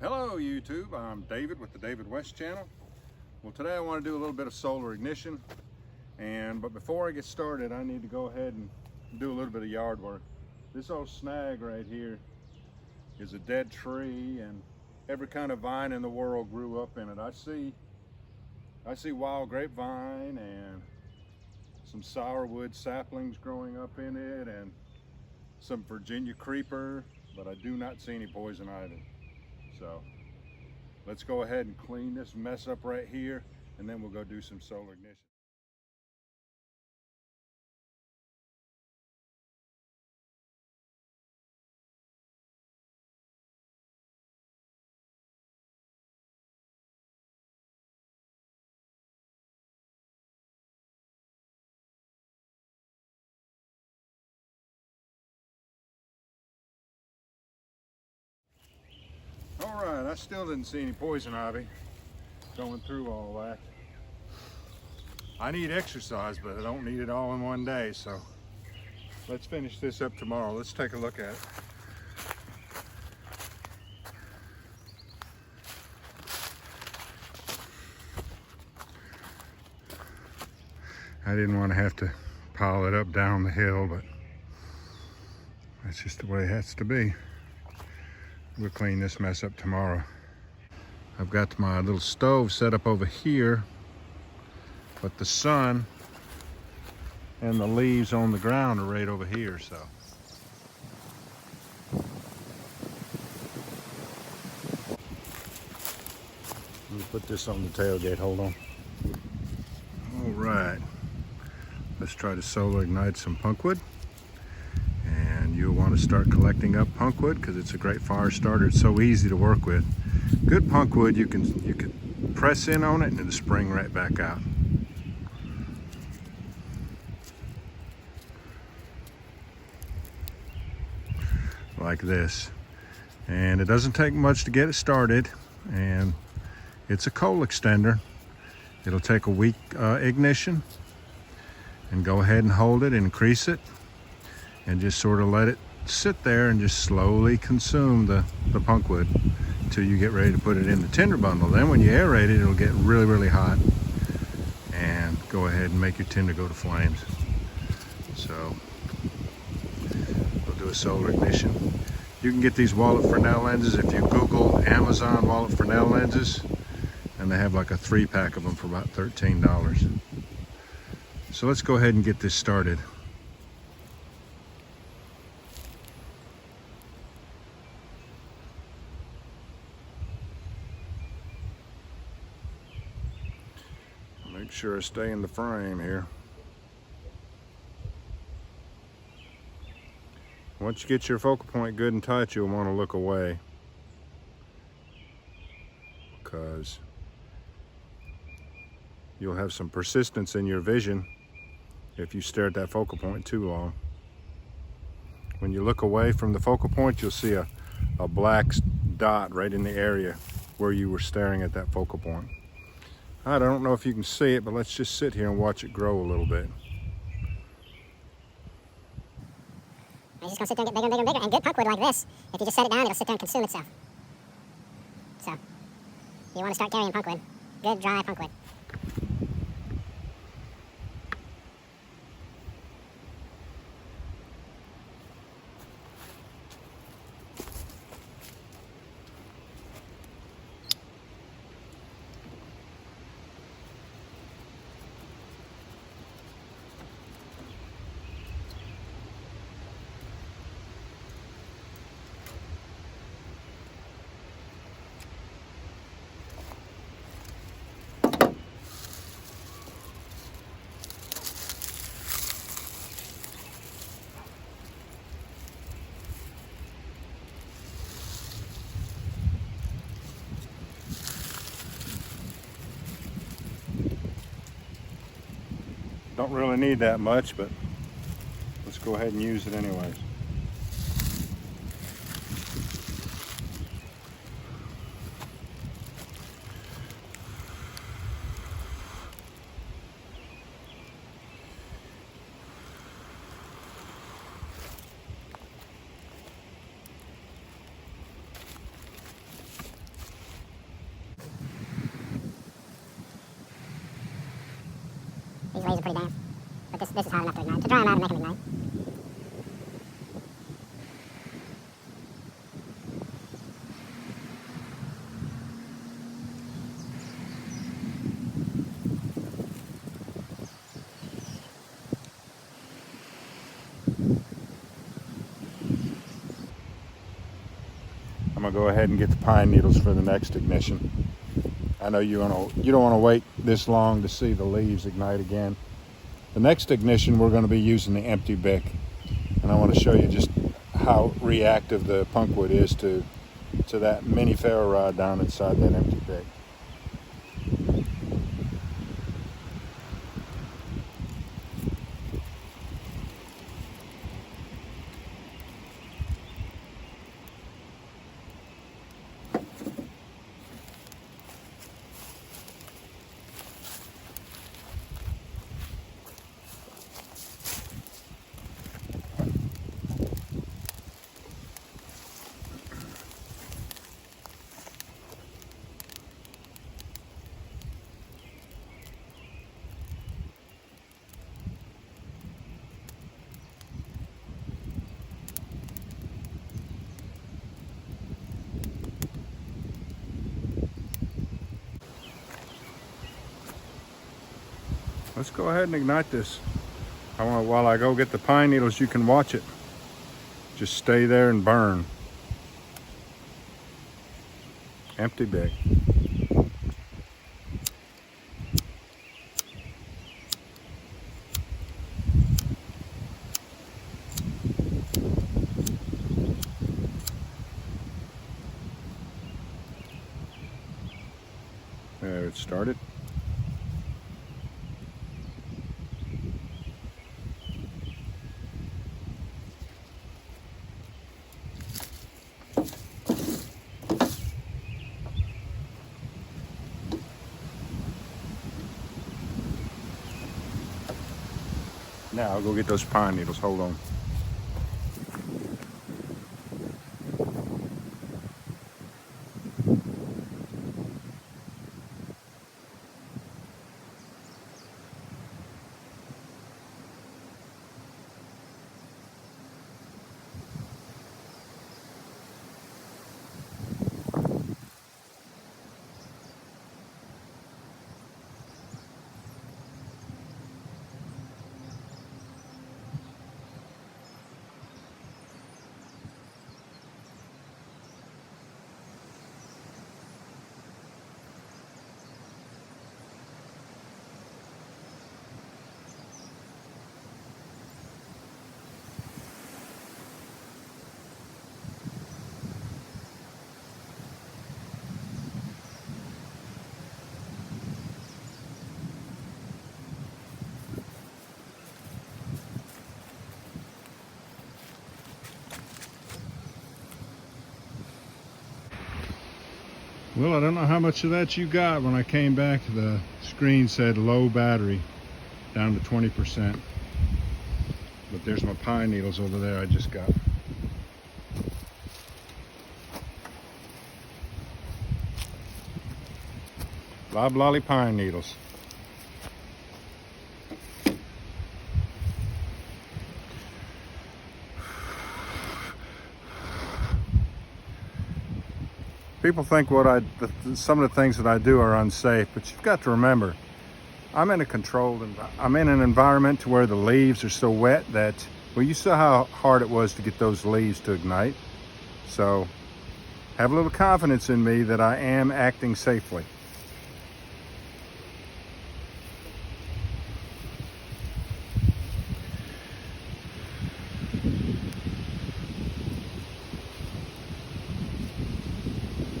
Hello YouTube, I'm David with the David West channel. Well, today I want to do a little bit of solar ignition, but before I get started I need to go ahead and do a little bit of yard work. This old snag right here is a dead tree, and every kind of vine in the world grew up in it. I see wild grapevine and some sourwood saplings growing up in it and some Virginia creeper, but I do not see any poison ivy. So let's go ahead and clean this mess up right here, and then we'll go do some solar ignition. All right, I still didn't see any poison ivy going through all that. I need exercise, but I don't need it all in one day, so let's finish this up tomorrow. Let's take a look at it. I didn't want to have to pile it up down the hill, but that's just the way it has to be. We'll clean this mess up tomorrow. I've got my little stove set up over here, but the sun and the leaves on the ground are right over here, so. Let me put this on the tailgate, hold on. All right, let's try to solar ignite some punkwood. And you'll want to start collecting up punkwood because it's a great fire starter. It's so easy to work with. Good punkwood, you can press in on it and it'll spring right back out. Like this. And it doesn't take much to get it started, and it's a coal extender. It'll take a weak ignition, and go ahead and hold it, increase it, and just sort of let it sit there and just slowly consume the punkwood until you get ready to put it in the tinder bundle. Then when you aerate it, it'll get really, really hot, and go ahead and make your tinder go to flames. So we'll do a solar ignition. You can get these Wallet Fresnel lenses if you Google Amazon Wallet Fresnel lenses, and they have like a 3-pack of them for about $13. So let's go ahead and get this started. Make sure I stay in the frame here. Once you get your focal point good and tight, you'll want to look away, because you'll have some persistence in your vision if you stare at that focal point too long. When you look away from the focal point, you'll see a black dot right in the area where you were staring at that focal point. I don't know if you can see it, but let's just sit here and watch it grow a little bit. It's just going to sit there and get bigger and bigger and bigger. And good punkwood like this, if you just set it down, it'll sit there and consume itself. So, you want to start carrying punkwood. Good, dry punkwood. Don't really need that much, but let's go ahead and use it anyways. these are pretty damp. But this is hot enough to ignite. To dry them out and make them ignite. I'm gonna go ahead and get the pine needles for the next ignition. I know you don't want to wait this long to see the leaves ignite again. The next ignition we're going to be using the empty BIC, and I want to show you just how reactive the Punkwood is to that mini ferro rod down inside that empty BIC. Let's go ahead and ignite this. While I go get the pine needles, you can watch it. Just stay there and burn. Empty BIC. There, it started. Now I'll go get those pine needles. Hold on. Well, I don't know how much of that you got. When I came back, the screen said low battery, down to 20%. But there's my pine needles over there I just got. Loblolly pine needles. People think some of the things that I do are unsafe, but you've got to remember, I'm in an environment to where the leaves are so wet that, well, you saw how hard it was to get those leaves to ignite. So have a little confidence in me that I am acting safely.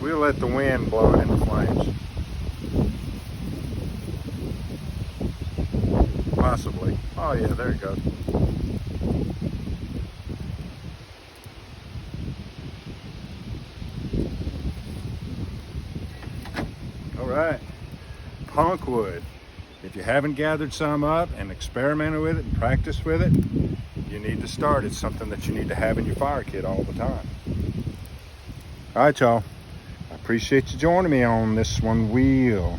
We'll let the wind blow it into flames. Possibly. Oh yeah, there it goes. All right, Punkwood. If you haven't gathered some up and experimented with it and practiced with it, you need to start. It's something that you need to have in your fire kit all the time. All right, y'all. I appreciate you joining me on this one. We'll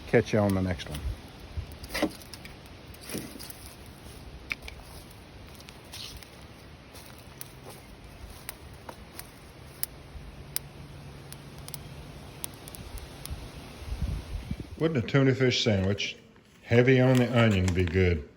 catch you on the next one. Wouldn't a tuna fish sandwich, heavy on the onion, be good?